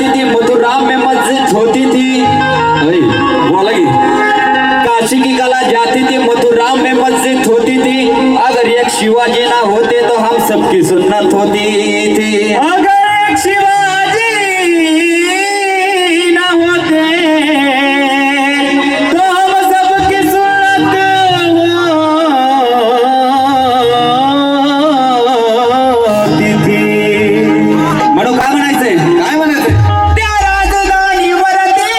जाती थी मथुरा में मस्जिद होती थी। बोला कि काशी की कला जाती थी मथुरा में मस्जिद होती थी। अगर एक शिवाजी ना होते तो हम सबकी सुन्नत होती थी। अगर एक शिवाजी ना होते तो हम सबकी सुन्नत होती थी। म्हणून काय म्हणायचंय काय म्हणायचंय त्या राजधानीवरती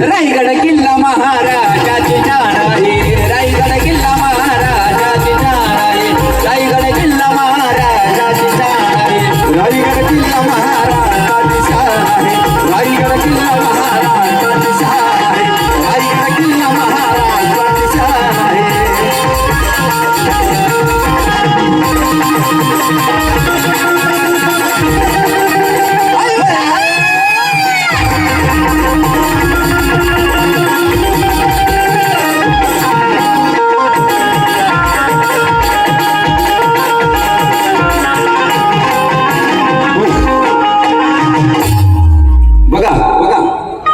रायगड किल्ला महाराजाची जाण आहे। रायगड किल्ला महाराजाची जाण आहे। रायगड किल्ला महाराजाची जाण आहे। रायगड किल्ला महाराज